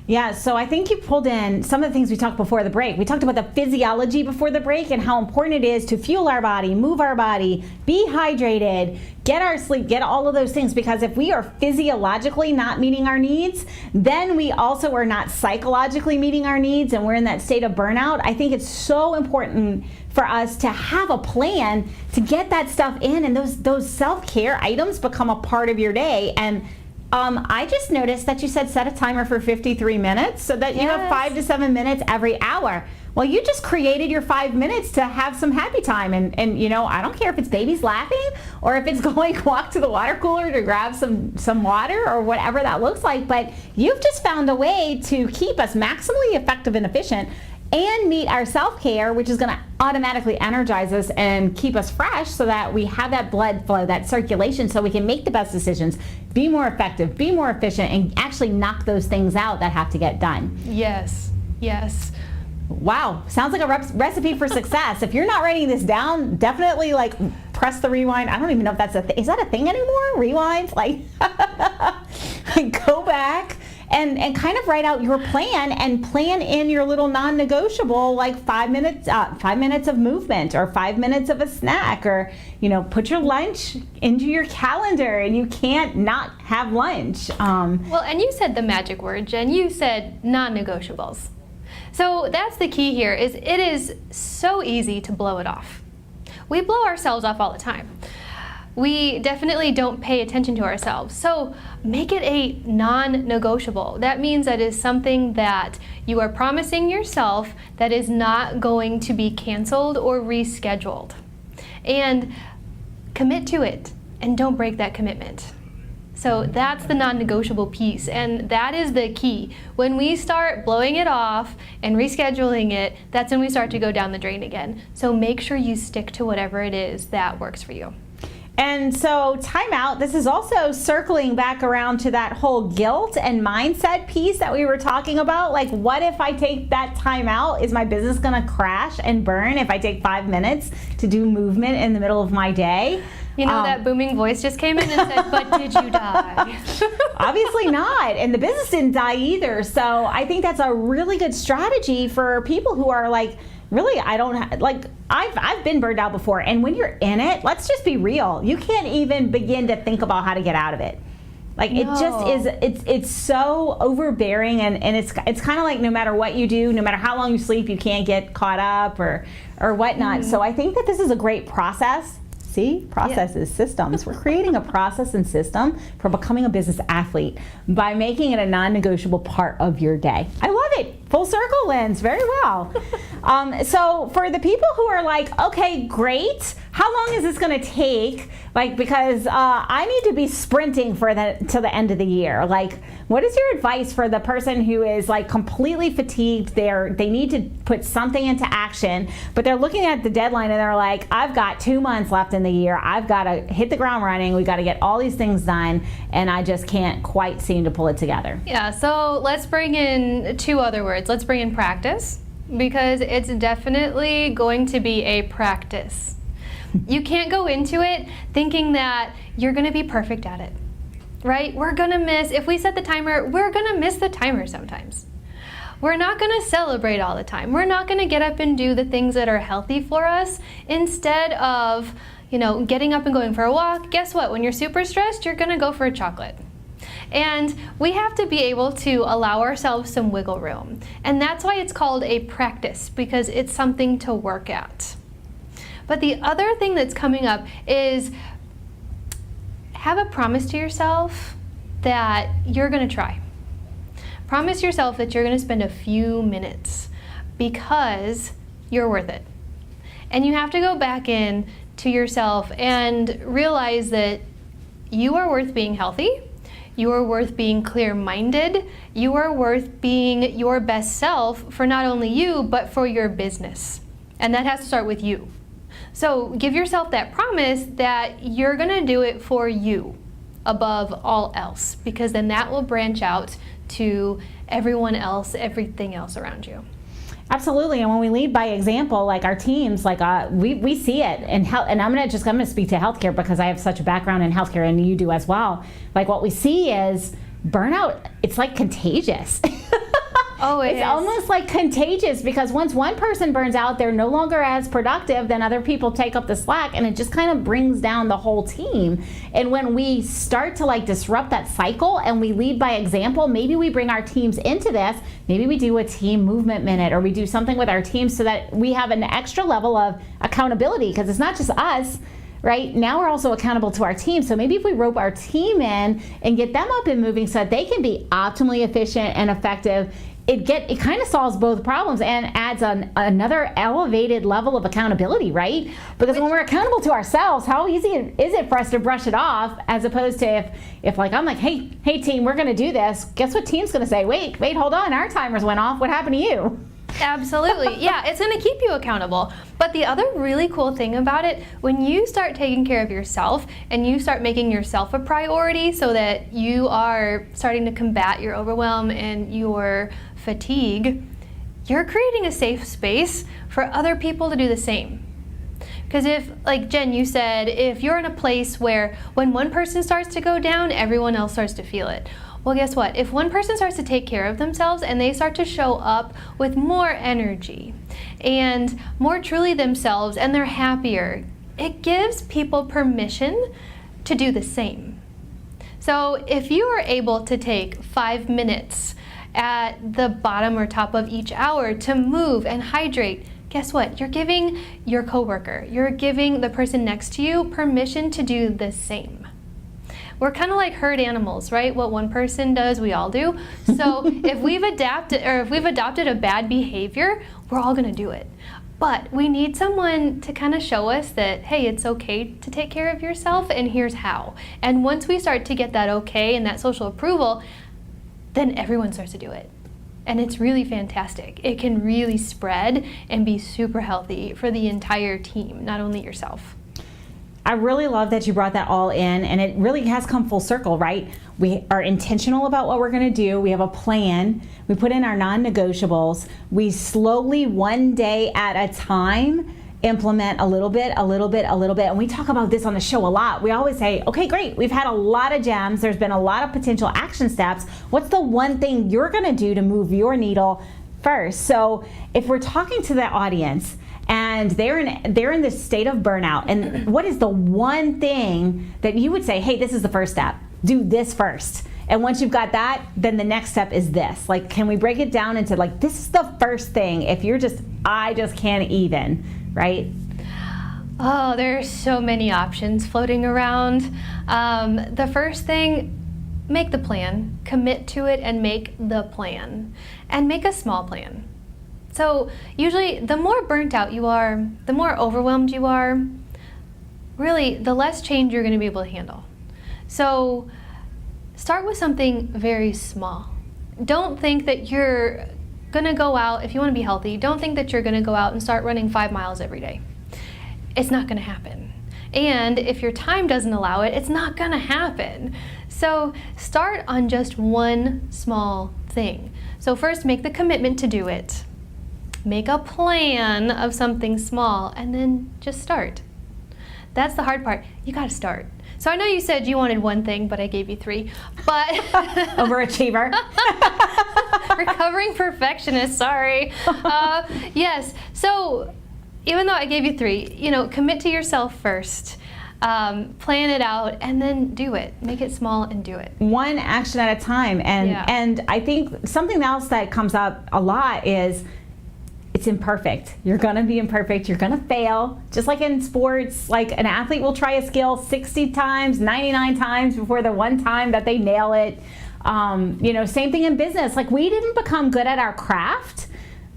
Yeah, so I think you pulled in some of the things we talked before the break. We talked about the physiology before the break and how important it is to fuel our body, move our body, be hydrated, get our sleep, get all of those things, because if we are physiologically not meeting our needs, then we also are not psychologically meeting our needs and we're in that state of burnout. I think it's so important for us to have a plan to get that stuff in, and those self-care items become a part of your day. And I just noticed that you said set a timer for 53 minutes so that you have 5 to 7 minutes every hour. Well, you just created your 5 minutes to have some happy time. And I don't care if it's babies laughing or if it's going walk to the water cooler to grab some water or whatever that looks like. But you've just found a way to keep us maximally effective and efficient and meet our self-care, which is going to automatically energize us and keep us fresh so that we have that blood flow, that circulation, so we can make the best decisions, be more effective, be more efficient, and actually knock those things out that have to get done. Yes, yes. Wow, sounds like a recipe for success. If you're not writing this down, definitely press the rewind. I don't even know if that's a thing. Is that a thing anymore? Rewind? Go back. And kind of write out your plan and plan in your little non-negotiable, like 5 minutes of movement or 5 minutes of a snack, or put your lunch into your calendar and you can't not have lunch. Well, and you said the magic word, Jen. You said non-negotiables. So that's the key here. It is so easy to blow it off. We blow ourselves off all the time. we definitely don't pay attention to ourselves. So make it a non-negotiable. That means that is something that you are promising yourself that is not going to be canceled or rescheduled. And commit to it, and don't break that commitment. So that's the non-negotiable piece, and that is the key. When we start blowing it off and rescheduling it, that's when we start to go down the drain again. So make sure you stick to whatever it is that works for you. And so time out, this is also circling back around to that whole guilt and mindset piece that we were talking about. Like, what if I take that time out? Is my business gonna crash and burn if I take 5 minutes to do movement in the middle of my day? You know, that booming voice just came in and said, but did you die? Obviously not, and the business didn't die either. So I think that's a really good strategy for people who are like, really, I've been burned out before, and when you're in it, let's just be real. You can't even begin to think about how to get out of it. Like, no. It just is, it's so overbearing, and it's kind of like no matter what you do, no matter how long you sleep, you can't get caught up or whatnot. So I think that this is a great process. See, processes, systems. We're creating a process and system for becoming a business athlete by making it a non-negotiable part of your day. I love it. Full circle, Lens. Very well. So for the people who are like, okay, great. How long is this going to take? Like, because I need to be sprinting to the end of the year. Like, what is your advice for the person who is like completely fatigued? They need to put something into action, but they're looking at the deadline and they're like, I've got 2 months left in the year. I've got to hit the ground running. We got to get all these things done, and I just can't quite seem to pull it together. Yeah, so let's bring in 2 other words. Let's bring in practice, because it's definitely going to be a practice. You can't go into it thinking that you're going to be perfect at it, right? We're going to miss, if we set the timer, we're going to miss the timer sometimes. We're not going to celebrate all the time. We're not going to get up and do the things that are healthy for us instead of, getting up and going for a walk. Guess what? When you're super stressed, you're going to go for a chocolate. And we have to be able to allow ourselves some wiggle room. And that's why it's called a practice, because it's something to work at. But the other thing that's coming up is have a promise to yourself that you're going to try. Promise yourself that you're going to spend a few minutes, because you're worth it. And you have to go back in to yourself and realize that you are worth being healthy. You are worth being clear-minded. You are worth being your best self for not only you, but for your business. And that has to start with you. So give yourself that promise that you're going to do it for you above all else, because then that will branch out to everyone else, everything else around you. Absolutely, and when we lead by example, like our teams, like we see it in health. And I'm going to speak to healthcare because I have such a background in healthcare, and you do as well. Like, what we see is burnout. It's like contagious. Oh, it's almost like contagious, because once one person burns out, they're no longer as productive, then other people take up the slack, and it just kind of brings down the whole team. And when we start to like disrupt that cycle and we lead by example, maybe we bring our teams into this, maybe we do a team movement minute, or we do something with our teams so that we have an extra level of accountability, because it's not just us. Right now we're also accountable to our team. So maybe if we rope our team in and get them up and moving so that they can be optimally efficient and effective, it kind of solves both problems and adds another elevated level of accountability, right? Because when we're accountable to ourselves, how easy is it for us to brush it off, as opposed to if like I'm like, hey team, we're going to do this. Guess what team's going to say? Wait, hold on, our timers went off. What happened to you? Absolutely. Yeah, it's going to keep you accountable. But the other really cool thing about it, when you start taking care of yourself and you start making yourself a priority so that you are starting to combat your overwhelm and your fatigue, you're creating a safe space for other people to do the same. Because if, like Jen, you said, if you're in a place where when one person starts to go down, everyone else starts to feel it. Well, guess what? If one person starts to take care of themselves and they start to show up with more energy and more truly themselves, and they're happier, it gives people permission to do the same. So if you are able to take 5 minutes at the bottom or top of each hour to move and hydrate, guess what? You're giving your coworker, you're giving the person next to you permission to do the same. We're kind of like herd animals, right? What one person does, we all do. So if we've adapted a bad behavior, we're all going to do it. But we need someone to kind of show us that, hey, it's okay to take care of yourself, and here's how. And once we start to get that okay and that social approval, then everyone starts to do it. And it's really fantastic. It can really spread and be super healthy for the entire team, not only yourself. I really love that you brought that all in, and it really has come full circle, right? We are intentional about what we're going to do. We have a plan. We put in our non-negotiables. We slowly, one day at a time, implement a little bit, a little bit, a little bit. And we talk about this on the show a lot. We always say, okay, great. We've had a lot of gems. There's been a lot of potential action steps. What's the one thing you're going to do to move your needle first? So if we're talking to the audience, and they're in this state of burnout, and what is the one thing that you would say, hey, this is the first step, do this first, and once you've got that, then the next step is this? Like, can we break it down into, like, this is the first thing if you're just, I just can't even, right? Oh, there's so many options floating around. The first thing, make the plan, commit to it, and make the plan, and make a small plan. So usually the more burnt out you are, the more overwhelmed you are, really the less change you're going to be able to handle. So start with something very small. Don't think that you're going to go out, if you want to be healthy, don't think that you're going to go out and start running 5 miles every day. It's not going to happen. And if your time doesn't allow it, it's not going to happen. So start on just one small thing. So first, make the commitment to do it. Make a plan of something small, and then just start. That's the hard part. You got to start. So I know you said you wanted one thing, but I gave you 3. But Overachiever. Recovering perfectionist, sorry. Yes, so even though I gave you 3, commit to yourself first. Plan it out, and then do it. Make it small and do it. One action at a time. And I think something else that comes up a lot is, it's imperfect. You're gonna be imperfect. You're gonna fail. Just like in sports, like an athlete will try a skill 60 times, 99 times before the one time that they nail it. Same thing in business. Like, we didn't become good at our craft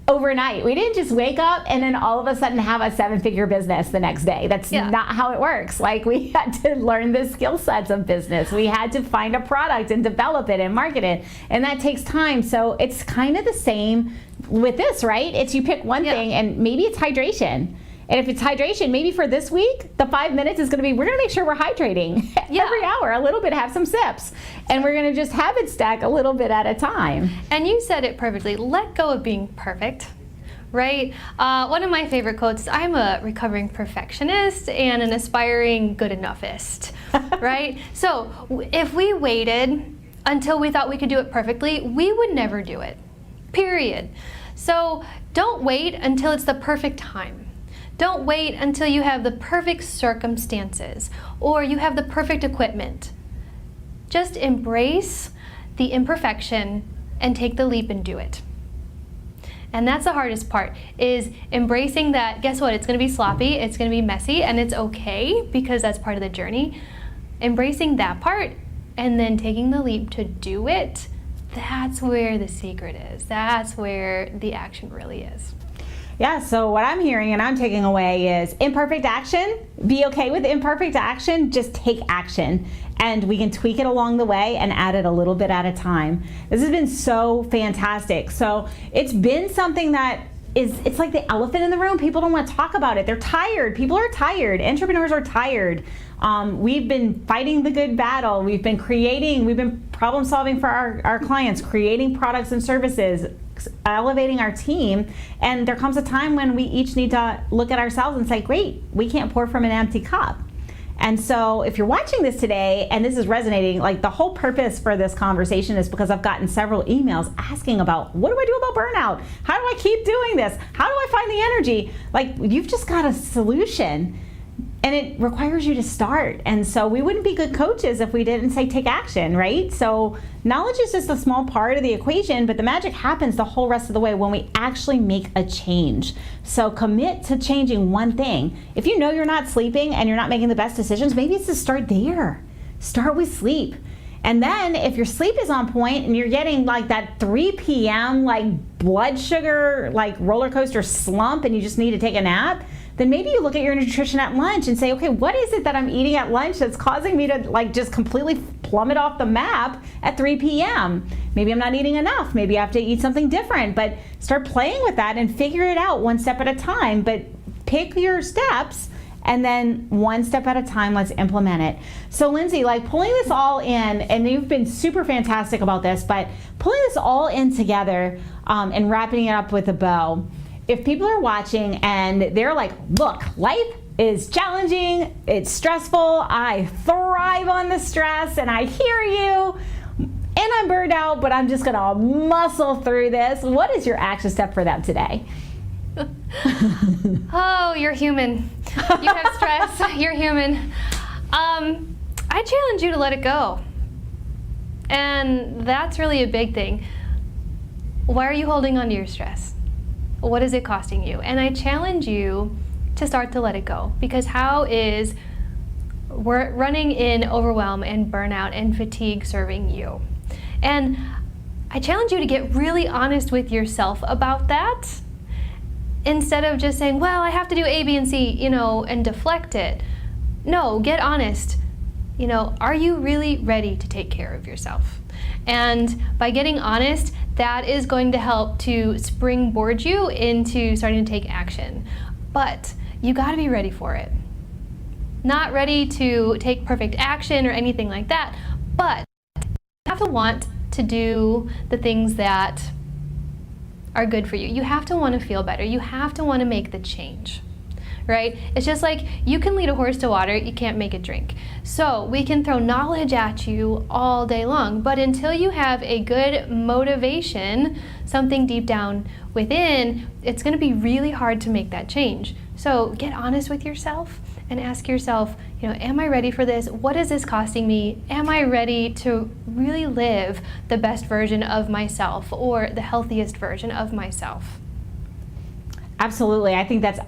overnight. We didn't just wake up and then all of a sudden have a 7-figure business the next day. That's not how it works. Like, we had to learn the skill sets of business. We had to find a product and develop it and market it. And that takes time. So it's kind of the same with this, right? It's you pick one thing, and maybe it's hydration. And if it's hydration, maybe for this week, the 5 minutes is going to be, we're going to make sure we're hydrating every hour, a little bit, have some sips. And we're going to just habit stack a little bit at a time. And you said it perfectly. Let go of being perfect, right? One of my favorite quotes is, I'm a recovering perfectionist and an aspiring good enougghist, right? So if we waited until we thought we could do it perfectly, we would never do it, period. So don't wait until it's the perfect time. Don't wait until you have the perfect circumstances or you have the perfect equipment. Just embrace the imperfection and take the leap and do it. And that's the hardest part, is embracing that, guess what, it's going to be sloppy, it's going to be messy, and it's okay because that's part of the journey. Embracing that part and then taking the leap to do it, that's where the secret is. That's where the action really is. Yeah, so what I'm hearing and I'm taking away is imperfect action. Be okay with imperfect action. Just take action. And we can tweak it along the way and add it a little bit at a time. This has been so fantastic. So it's been something that it's like the elephant in the room. People don't want to talk about it. They're tired. People are tired. Entrepreneurs are tired. We've been fighting the good battle. We've been problem solving for our clients, creating products and services, elevating our team, and there comes a time when we each need to look at ourselves and say, great, we can't pour from an empty cup. And so if you're watching this today and this is resonating, like, the whole purpose for this conversation is because I've gotten several emails asking about, what do I do about burnout? How do I keep doing this? How do I find the energy? Like, you've just got a solution. And it requires you to start. And so we wouldn't be good coaches if we didn't say take action, right? So knowledge is just a small part of the equation, but the magic happens the whole rest of the way when we actually make a change. So commit to changing one thing. If you know you're not sleeping and you're not making the best decisions, maybe it's to start there. Start with sleep. And then if your sleep is on point and you're getting like that 3 p.m. like blood sugar like roller coaster slump and you just need to take a nap, then maybe you look at your nutrition at lunch and say, okay, what is it that I'm eating at lunch that's causing me to like just completely plummet off the map at 3 p.m.? Maybe I'm not eating enough. Maybe I have to eat something different. But start playing with that and figure it out one step at a time. But pick your steps, and then one step at a time, let's implement it. So Lindsay, like pulling this all in, and you've been super fantastic about this, but pulling this all in together and wrapping it up with a bow. If people are watching and they're like, look, life is challenging, it's stressful, I thrive on the stress, and I hear you, and I'm burned out, but I'm just gonna muscle through this. What is your action step for them today? Oh, you're human. You have stress, you're human. I challenge you to let it go. And that's really a big thing. Why are you holding on to your stress? What is it costing you? And I challenge you to start to let it go, because how is running in overwhelm and burnout and fatigue serving you? And I challenge you to get really honest with yourself about that, instead of just saying, well, I have to do A, B, and C, and deflect it. No, get honest. Are you really ready to take care of yourself? And by getting honest, that is going to help to springboard you into starting to take action. But you got to be ready for it. Not ready to take perfect action or anything like that, but you have to want to do the things that are good for you. You have to want to feel better. You have to want to make the change, right? It's just like you can lead a horse to water, you can't make it drink. So we can throw knowledge at you all day long, but until you have a good motivation, something deep down within, it's going to be really hard to make that change. So get honest with yourself and ask yourself, am I ready for this? What is this costing me? Am I ready to really live the best version of myself or the healthiest version of myself? Absolutely. I think that's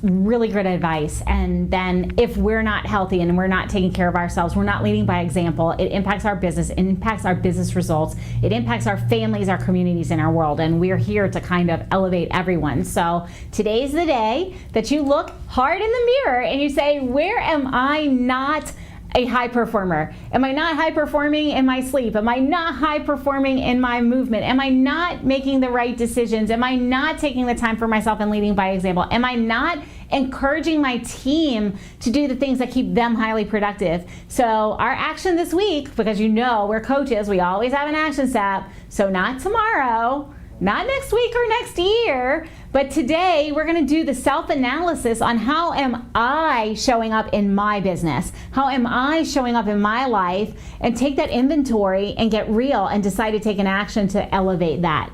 really good advice. And then if we're not healthy and we're not taking care of ourselves, we're not leading by example, it impacts our business, it impacts our business results, it impacts our families, our communities, and our world. And we're here to kind of elevate everyone. So today's the day that you look hard in the mirror and you say, where am I not a high performer? Am I not high performing in my sleep? Am I not high performing in my movement? Am I not making the right decisions? Am I not taking the time for myself and leading by example? Am I not encouraging my team to do the things that keep them highly productive? So our action this week, because we're coaches, we always have an action step. So not tomorrow, not next week or next year, but today we're going to do the self-analysis on how am I showing up in my business? How am I showing up in my life? And take that inventory and get real and decide to take an action to elevate that.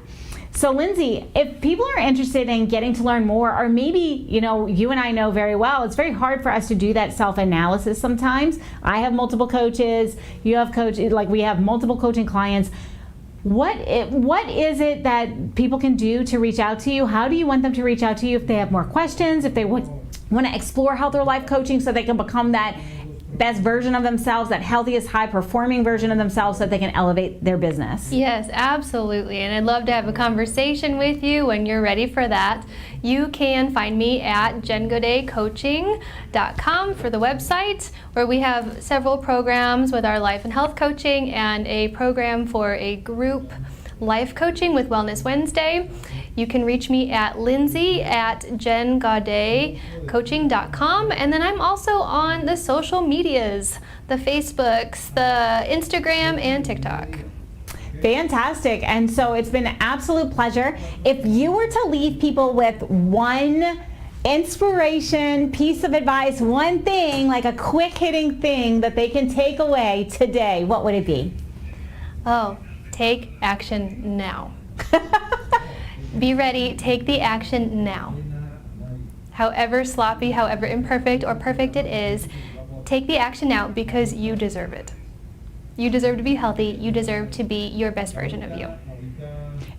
So Lindsay, if people are interested in getting to learn more, or maybe, you and I know very well, it's very hard for us to do that self-analysis sometimes. I have multiple coaches, you have coaches, like we have multiple coaching clients. What is it that people can do to reach out to you? How do you want them to reach out to you if they have more questions, if they want to explore health or life coaching so they can become that best version of themselves, that healthiest, high-performing version of themselves so they can elevate their business? Yes, absolutely. And I'd love to have a conversation with you when you're ready for that. You can find me at jengaudetcoaching.com for the website, where we have several programs with our life and health coaching and a program for a group life coaching with Wellness Wednesday. You can reach me at lindsay@jengaudetcoaching.com. And then I'm also on the social medias, the Facebooks, the Instagram, and TikTok. Fantastic. And so it's been an absolute pleasure. If you were to leave people with one inspiration, piece of advice, one thing, like a quick hitting thing that they can take away today, what would it be? Oh, take action now. Be ready, take the action now. however sloppy, however imperfect or perfect it is, take the action now because you deserve it. You deserve to be healthy. You deserve to be your best version of you.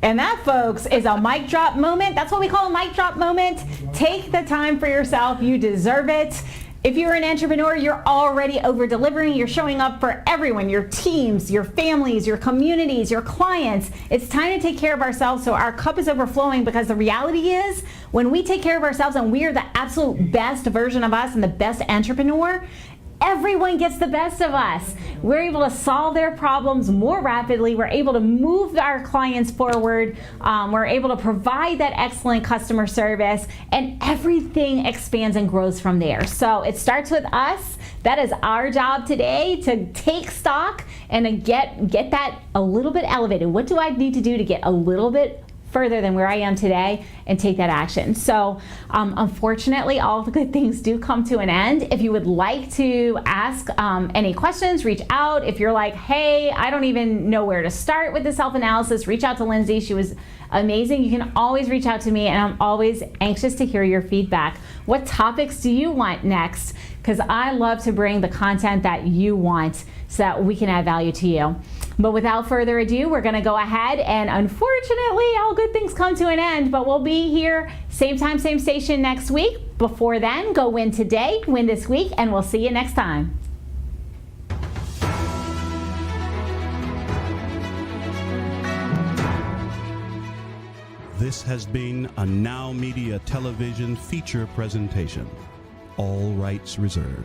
And that, folks, is a mic drop moment. That's what we call a mic drop moment. Take the time for yourself. You deserve it. If you're an entrepreneur, you're already over-delivering. You're showing up for everyone, your teams, your families, your communities, your clients. It's time to take care of ourselves so our cup is overflowing, because the reality is when we take care of ourselves and we are the absolute best version of us and the best entrepreneur, everyone gets the best of us. We're able to solve their problems more rapidly. We're able to move our clients forward. We're able to provide that excellent customer service, and everything expands and grows from there. So it starts with us. That is our job today, to take stock and to get that a little bit elevated. What do I need to do to get a little bit further than where I am today, and take that action? So unfortunately, all the good things do come to an end. If you would like to ask any questions, reach out. If you're like, hey, I don't even know where to start with the self-analysis, reach out to Lindsay. She was amazing. You can always reach out to me, and I'm always anxious to hear your feedback. What topics do you want next? Because I love to bring the content that you want so that we can add value to you. But without further ado, we're going to go ahead, and unfortunately, all good things come to an end, but we'll be here same time, same station next week. Before then, go win today, win this week, and we'll see you next time. This has been a NowMedia Television feature presentation. All rights reserved.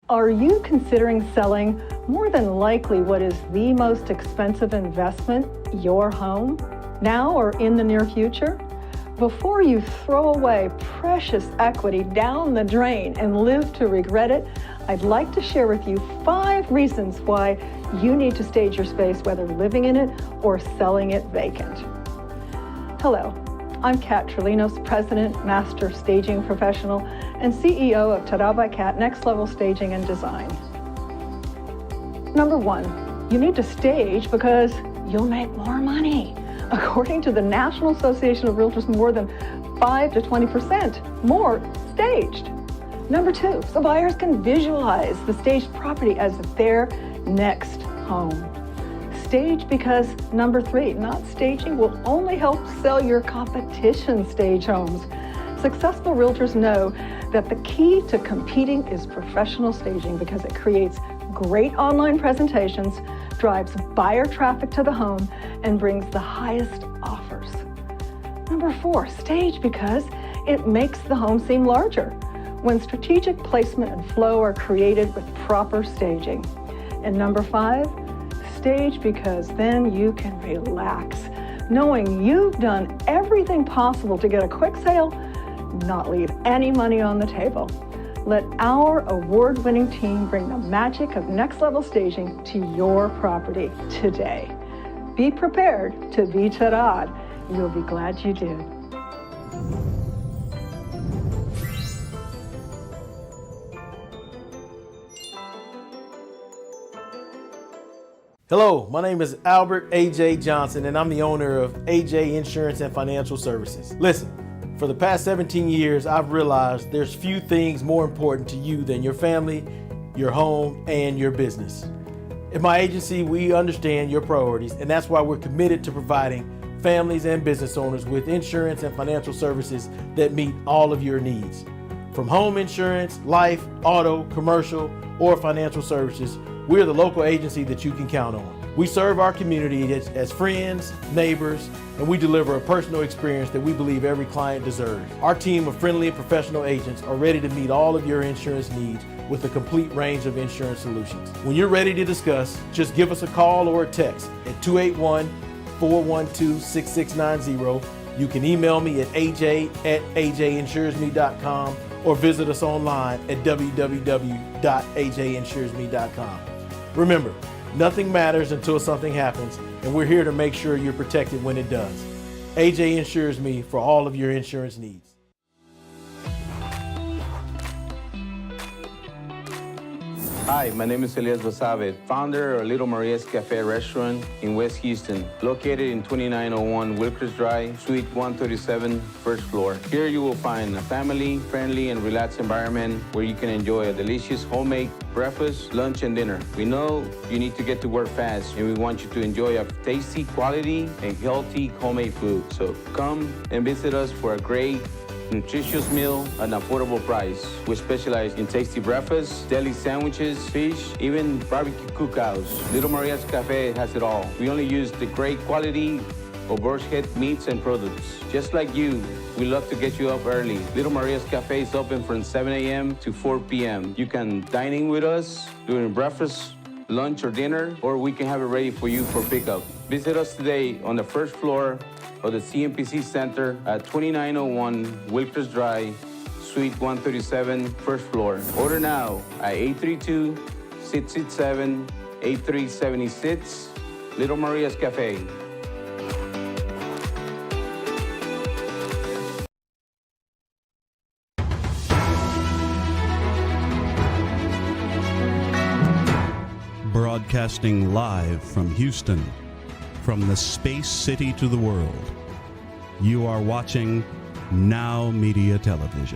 Are you considering selling more than likely what is the most expensive investment, your home, now or in the near future? Before you throw away precious equity down the drain and live to regret it, I'd like to share with you 5 reasons why you need to stage your space, whether living in it or selling it vacant. Hello, I'm Kat Trelinos, President, Master Staging Professional, and CEO of Ta-Da by Kat Next Level Staging and Design. Number 1, you need to stage because you'll make more money. According to the National Association of Realtors, more than 5 to 20% more staged. Number 2, so buyers can visualize the staged property as their next home. Stage because, number 3, not staging will only help sell your competition stage homes. Successful realtors know that the key to competing is professional staging because it creates great online presentations, drives buyer traffic to the home, and brings the highest offers. Number 4, stage because it makes the home seem larger when strategic placement and flow are created with proper staging. And number 5, stage because then you can relax, knowing you've done everything possible to get a quick sale, not leave any money on the table. Let our award-winning team bring the magic of next level staging to your property today. Be prepared to be ta-da'd. You'll be glad you did. Hello, my name is Albert A.J. Johnson, and I'm the owner of AJ Insurance and Financial Services. Listen, for the past 17 years, I've realized there's few things more important to you than your family, your home, and your business. In my agency, we understand your priorities, and that's why we're committed to providing families and business owners with insurance and financial services that meet all of your needs. From home insurance, life, auto, commercial, or financial services, we're the local agency that you can count on. We serve our community as friends, neighbors, and we deliver a personal experience that we believe every client deserves. Our team of friendly and professional agents are ready to meet all of your insurance needs with a complete range of insurance solutions. When you're ready to discuss, just give us a call or a text at 281-412-6690. You can email me at aj@ajinsuresme.com or visit us online at www.ajinsuresme.com. Remember, nothing matters until something happens, and we're here to make sure you're protected when it does. AJ Insures Me for all of your insurance needs. Hi, my name is Elias Basabe, founder of Little Maria's Cafe restaurant in West Houston, located in 2901 Wilkers Drive, Suite 137, first floor. Here you will find a family-friendly and relaxed environment where you can enjoy a delicious homemade breakfast, lunch, and dinner. We know you need to get to work fast, and we want you to enjoy a tasty, quality, and healthy homemade food. So come and visit us for a great, nutritious meal at an affordable price. We specialize in tasty breakfasts, deli sandwiches, fish, even barbecue cookouts. Little Maria's Cafe has it all. We only use the great quality of Boar's Head meats and products. Just like you, we love to get you up early. Little Maria's Cafe is open from 7 a.m. to 4 p.m. You can dine in with us during breakfast, lunch, or dinner, or we can have it ready for you for pickup. Visit us today on the first floor of the CMPC Center at 2901 Wilkers Drive, Suite 137, first floor. Order now at 832-667-8376, Little Maria's Cafe. Broadcasting live from Houston, from the space city to the world. You are watching NowMedia Television.